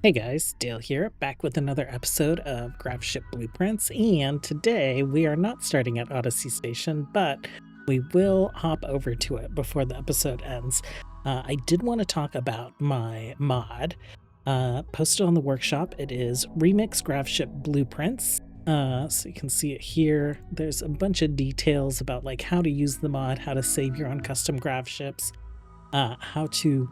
Hey guys, Dale here, back with another episode of Gravship Blueprints, and today we are not starting at Odyssey Station, but we will hop over to it before the episode ends. I did want to talk about my mod posted on the workshop. It is Remix Gravship Blueprints. So you can see it here. There's a bunch of details about like how to use the mod, how to save your own custom grav ships, how to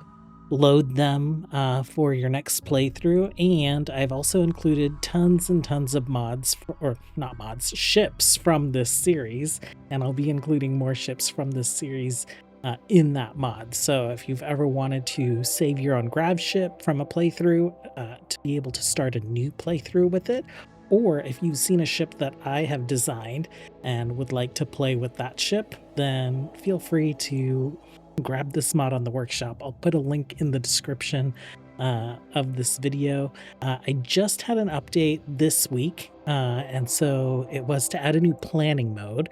load them for your next playthrough, and I've also included tons and tons of mods or not mods, ships from this series, and I'll be including more ships from this series in that mod. So if you've ever wanted to save your own grav ship from a playthrough to be able to start a new playthrough with it, or if you've seen a ship that I have designed and would like to play with that ship, then feel free to grab this mod on the workshop. I'll put a link in the description of this video. I just had an update this week, and so it was to add a new planning mode.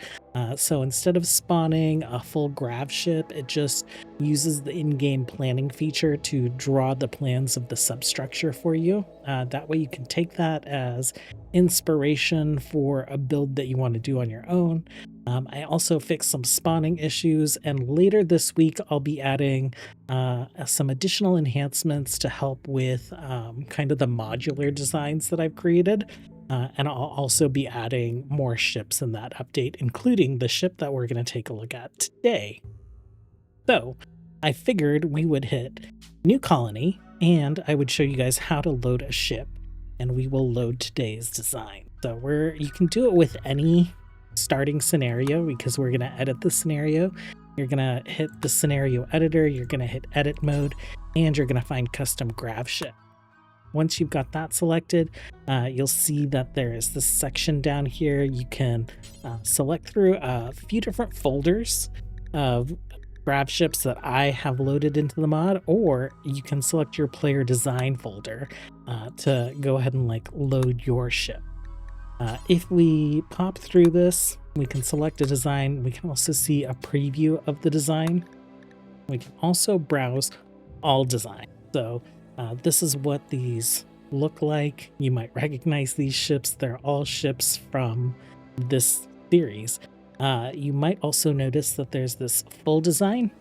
So instead of spawning a full grav ship, it just uses the in-game planning feature to draw the plans of the substructure for you. That way you can take that as inspiration for a build that you want to do on your own. I also fixed some spawning issues, and later this week I'll be adding some additional enhancements to help with kind of the modular designs that I've created. And I'll also be adding more ships in that update, including the ship that we're going to take a look at today. So I figured we would hit New Colony, and I would show you guys how to load a ship, and we will load today's design. So you can do it with any starting scenario, because we're going to edit the scenario. You're going to hit the scenario editor, you're going to hit edit mode, and you're going to find custom grav ship. Once you've got that selected, you'll see that there is this section down here. You can select through a few different folders of grav ships that I have loaded into the mod, or you can select your player design folder to go ahead and like load your ship. If we pop through this, we can select a design. We can also see a preview of the design. We can also browse all design. So this is what these look like. You might recognize these ships. They're all ships from this series. You might also notice that there's this full design.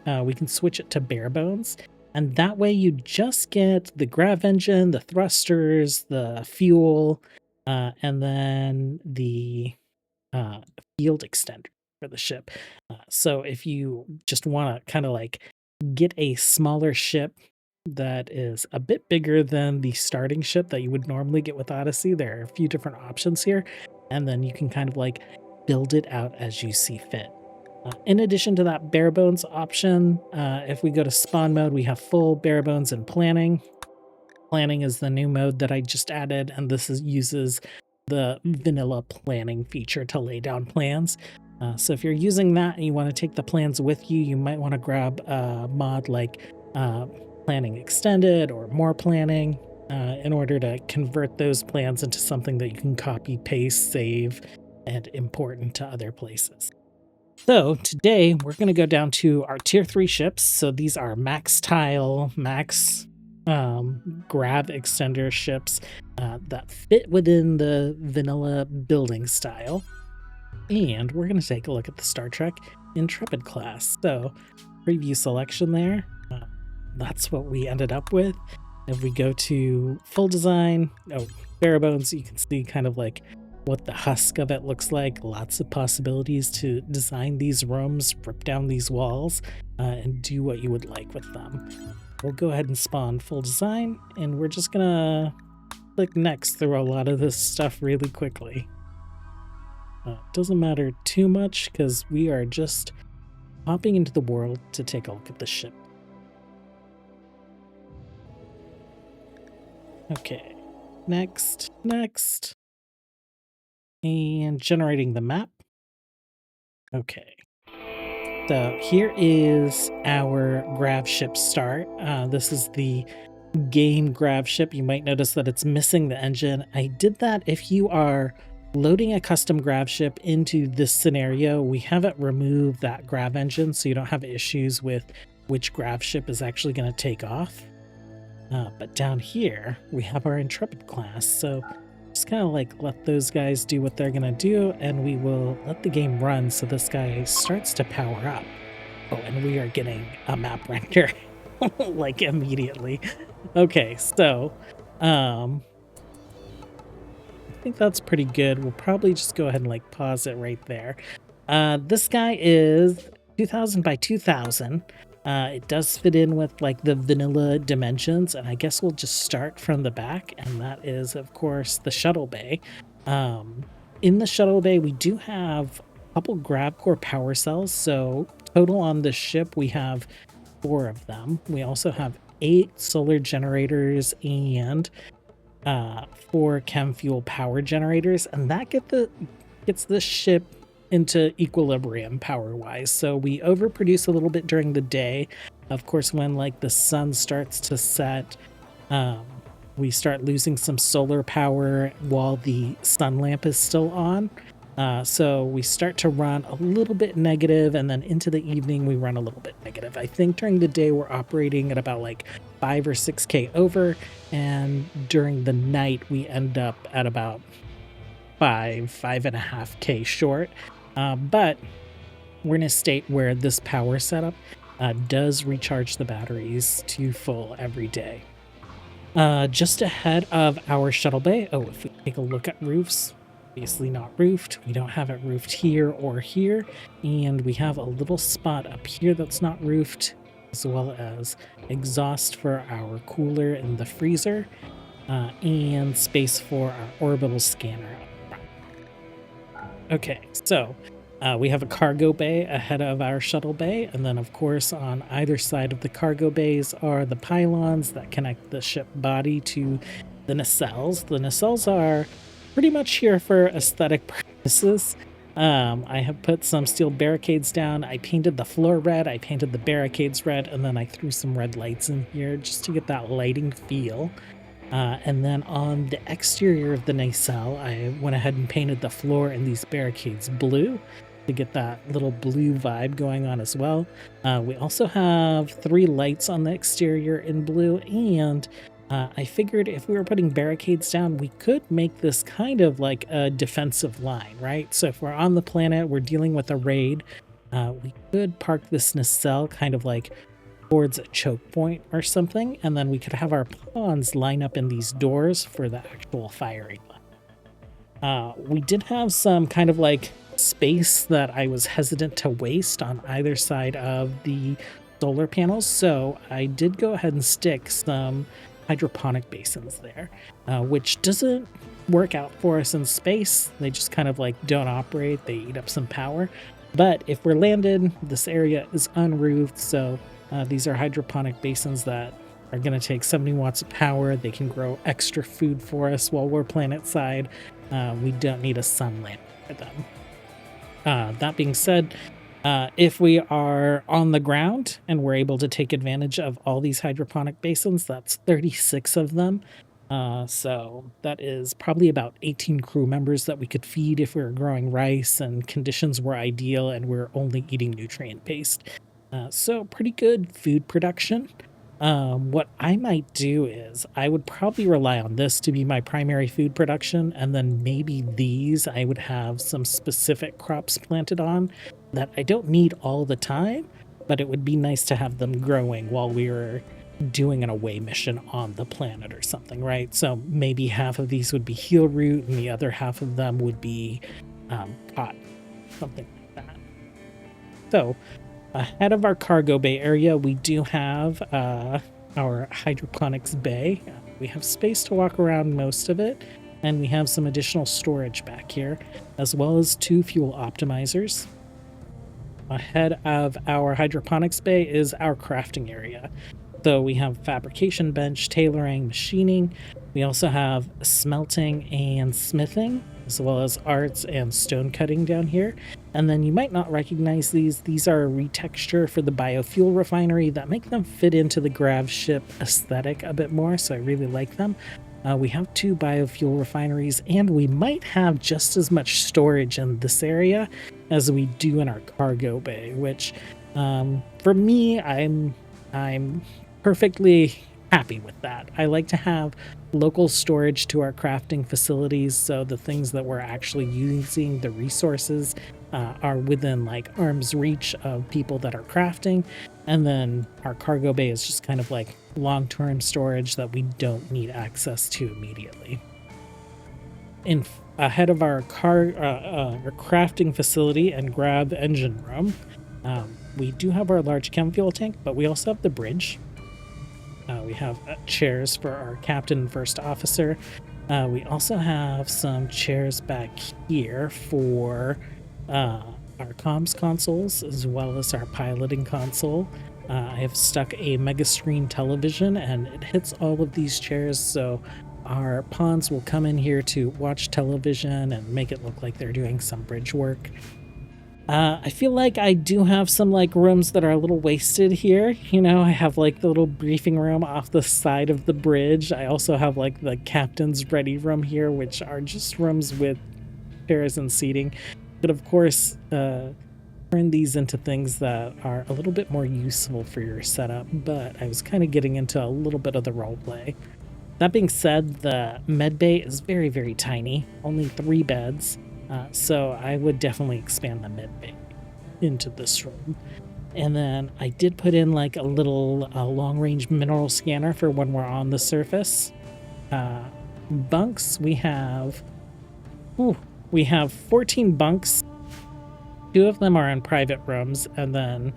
We can switch it to bare bones, and that way you just get the grav engine, the thrusters, the fuel, and then the field extender for the ship. So if you just want to kind of like get a smaller ship that is a bit bigger than the starting ship that you would normally get with Odyssey, there are a few different options here, and then you can kind of like build it out as you see fit. In addition to that bare bones option, if we go to spawn mode, we have full, bare bones, and planning. Planning is the new mode that I just added, and this uses the vanilla planning feature to lay down plans. So if you're using that and you want to take the plans with you, you might want to grab a mod like planning extended or more planning in order to convert those plans into something that you can copy, paste, save, and import into other places. So today we're going to go down to our tier 3 ships. So these are max tile, max grav extender ships that fit within the vanilla building style. And we're going to take a look at the Star Trek Intrepid Class. So preview selection there. That's what we ended up with. If we go to full design, bare bones, you can see kind of like what the husk of it looks like. Lots of possibilities to design these rooms, rip down these walls, and do what you would like with them. We'll go ahead and spawn full design, and we're just gonna click next through a lot of this stuff really quickly. Doesn't matter too much because we are just hopping into the world to take a look at the ship. Okay, next, and generating the map. Okay. So here is our grav ship start. This is the game grav ship. You might notice that it's missing the engine. I did that if you are loading a custom grav ship into this scenario. We haven't removed that grav engine, so you don't have issues with which grav ship is actually going to take off. But down here, we have our Intrepid class, so just kind of like let those guys do what they're gonna do, and we will let the game run so this guy starts to power up. Oh, and we are getting a map render like immediately. Okay, so I think that's pretty good. We'll probably just go ahead and like pause it right there. This guy is 2000 by 2000. It does fit in with like the vanilla dimensions, and I guess we'll just start from the back, and that is of course the shuttle bay. In the shuttle bay we do have a couple grav core power cells, so total on the ship we have 4 of them. We also have 8 solar generators and 4 chem fuel power generators, and that gets the ship into equilibrium power wise. So we overproduce a little bit during the day. Of course, when like the sun starts to set, we start losing some solar power while the sun lamp is still on. So we start to run a little bit negative, and then into the evening we run a little bit negative. I think during the day we're operating at about like 5 or 6k over, and during the night we end up at about 5.5k short. But we're in a state where this power setup does recharge the batteries to full every day. Just ahead of our shuttle bay, oh, if we take a look at roofs, obviously not roofed. We don't have it roofed here or here, and we have a little spot up here that's not roofed, as well as exhaust for our cooler in the freezer, and space for our orbital scanner. Okay, so we have a cargo bay ahead of our shuttle bay, and then of course on either side of the cargo bays are the pylons that connect the ship body to the nacelles. The nacelles are pretty much here for aesthetic purposes. I have put some steel barricades down. I painted the floor red, I painted the barricades red, and then I threw some red lights in here just to get that lighting feel. And then on the exterior of the nacelle, I went ahead and painted the floor and these barricades blue to get that little blue vibe going on as well. We also have 3 lights on the exterior in blue, and I figured if we were putting barricades down, we could make this kind of like a defensive line, right? So if we're on the planet, we're dealing with a raid, we could park this nacelle kind of like towards a choke point or something, and then we could have our pawns line up in these doors for the actual firing line. We did have some kind of like space that I was hesitant to waste on either side of the solar panels, so I did go ahead and stick some hydroponic basins there, which doesn't work out for us in space. They just kind of like don't operate, they eat up some power. But if we're landed, this area is unroofed, so these are hydroponic basins that are going to take 70 watts of power. They can grow extra food for us while we're planet side. We don't need a sun lamp for them. That being said, if we are on the ground and we're able to take advantage of all these hydroponic basins, that's 36 of them. So that is probably about 18 crew members that we could feed if we were growing rice and conditions were ideal and we're only eating nutrient paste. So pretty good food production. What I might do is I would probably rely on this to be my primary food production, and then maybe these I would have some specific crops planted on that I don't need all the time, but it would be nice to have them growing while we were doing an away mission on the planet or something, right? So maybe half of these would be heel root and the other half of them would be cotton, something like that. So ahead of our cargo bay area, we do have our hydroponics bay. We have space to walk around most of it, and we have some additional storage back here, as well as 2 fuel optimizers. Ahead of our hydroponics bay is our crafting area. So we have fabrication bench, tailoring, machining. We also have smelting and smithing, as well as arts and stone cutting down here. And then you might not recognize these. These are a retexture for the biofuel refinery that make them fit into the Gravship aesthetic a bit more, so I really like them. We have 2 biofuel refineries, and we might have just as much storage in this area as we do in our cargo bay, which for me, I'm perfectly happy with that. I like to have local storage to our crafting facilities, so the things that we're actually using, the resources, are within like arm's reach of people that are crafting. And then our cargo bay is just kind of like long-term storage that we don't need access to immediately. Ahead of our crafting facility and grab engine room, we do have our large chem fuel tank, but we also have the bridge. We have chairs for our captain and first officer. We also have some chairs back here for our comms consoles, as well as our piloting console. I have stuck a mega screen television, and it hits all of these chairs, so our pawns will come in here to watch television and make it look like they're doing some bridge work. I feel like I do have some like rooms that are a little wasted here. You know, I have like the little briefing room off the side of the bridge. I also have like the captain's ready room here, which are just rooms with chairs and seating. But of course, turn these into things that are a little bit more useful for your setup. But I was kind of getting into a little bit of the role play. That being said, the med bay is very, very tiny, only 3 beds. So I would definitely expand the med bay into this room. And then I did put in like a little long-range mineral scanner for when we're on the surface. Bunks, we have 14 bunks. 2 of them are in private rooms, and then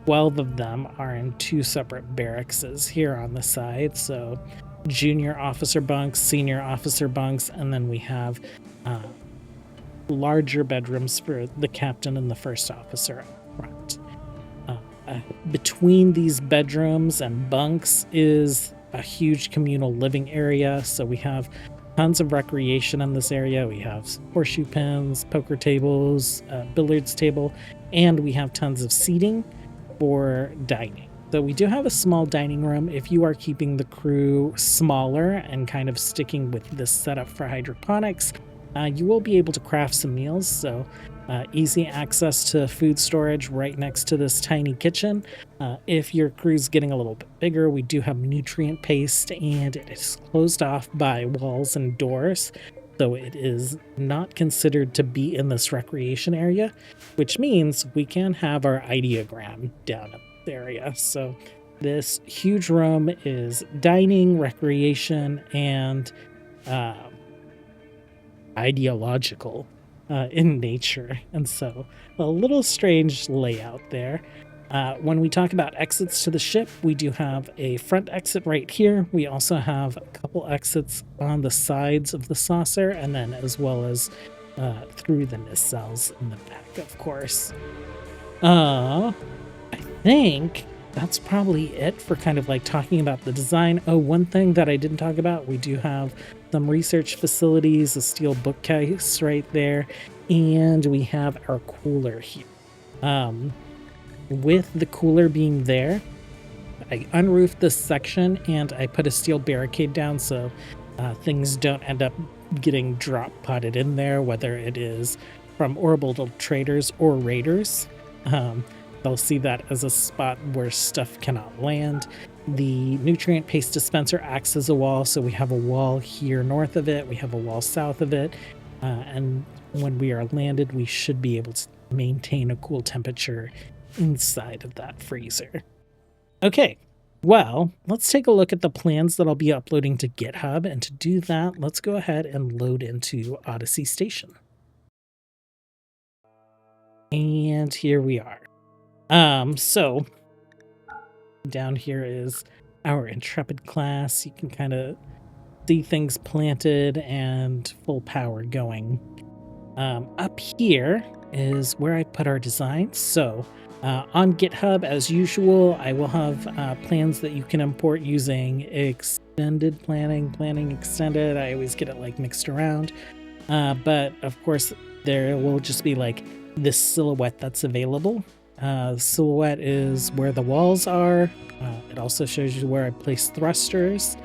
12 of them are in 2 separate barracks here on the side. So junior officer bunks, senior officer bunks, and then we have larger bedrooms for the captain and the first officer up front. Between these bedrooms and bunks is a huge communal living area, so we have tons of recreation in this area. We have horseshoe pins, poker tables, billiards table, and we have tons of seating for dining. So we do have a small dining room. If you are keeping the crew smaller and kind of sticking with this setup for hydroponics, you will be able to craft some meals. So easy access to food storage right next to this tiny kitchen. If your crew's getting a little bit bigger, we do have nutrient paste, and it is closed off by walls and doors. So it is not considered to be in this recreation area, which means we can have our ideogram down in this area. So this huge room is dining, recreation, and ideological in nature. And so a little strange layout there. When we talk about exits to the ship, we do have a front exit right here. We also have a couple exits on the sides of the saucer, and then as well as through the nacelles in the back, of course. I think that's probably it for kind of like talking about the design. Oh, one thing that I didn't talk about, we do have some research facilities, a steel bookcase right there, and we have our cooler here. With the cooler being there, I unroofed this section and I put a steel barricade down so things don't end up getting drop potted in there, whether it is from orbital traders or raiders. They'll see that as a spot where stuff cannot land. The nutrient paste dispenser acts as a wall, so we have a wall here north of it, we have a wall south of it, and when we are landed, we should be able to maintain a cool temperature inside of that freezer. Okay, well, let's take a look at the plans that I'll be uploading to GitHub, and to do that, let's go ahead and load into Odyssey Station. And here we are. So down here is our Intrepid class. You can kind of see things planted and full power going. Up here is where I put our designs. So on GitHub, as usual, I will have plans that you can import using extended planning extended. I always get it like mixed around. But of course, there will just be like this silhouette that's available. Silhouette is where the walls are. It also shows you where I place thrusters,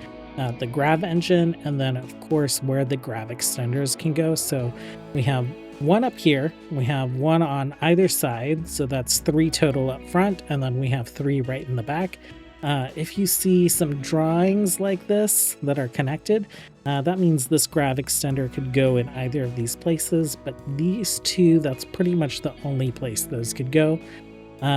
the grav engine, and then of course where the grav extenders can go. So we have one up here, we have one on either side, so that's 3 total up front, and then we have 3 right in the back. If you see some drawings like this that are connected, that means this grav extender could go in either of these places, but these two, that's pretty much the only place those could go.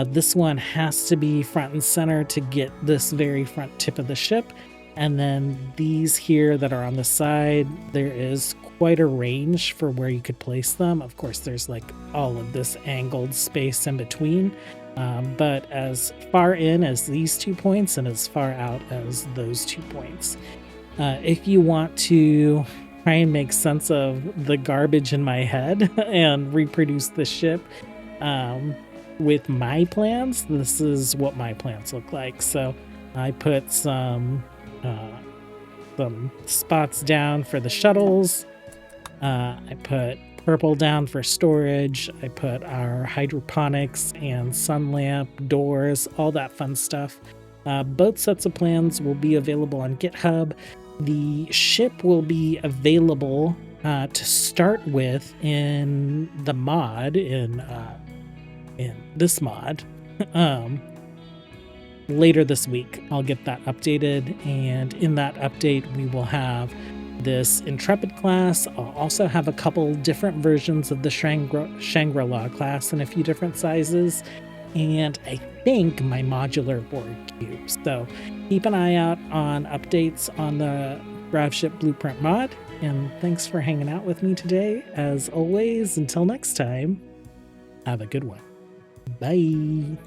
This one has to be front and center to get this very front tip of the ship. And then these here that are on the side, there is quite a range for where you could place them. Of course, there's like all of this angled space in between. But as far in as these 2 points and as far out as those 2 points. If you want to try and make sense of the garbage in my head and reproduce the ship with my plans, this is what my plans look like. So I put some spots down for the shuttles. I put purple down for storage. I put our hydroponics and sun lamp, doors, all that fun stuff. Both sets of plans will be available on GitHub. The ship will be available to start with in the mod, in this mod. Later this week, I'll get that updated, and in that update, we will have this Intrepid class. I'll also have a couple different versions of the Shangri-La class in a few different sizes, and I think my modular board cube. So keep an eye out on updates on the Gravship Blueprint mod, and thanks for hanging out with me today. As always, until next time, have a good one. Bye.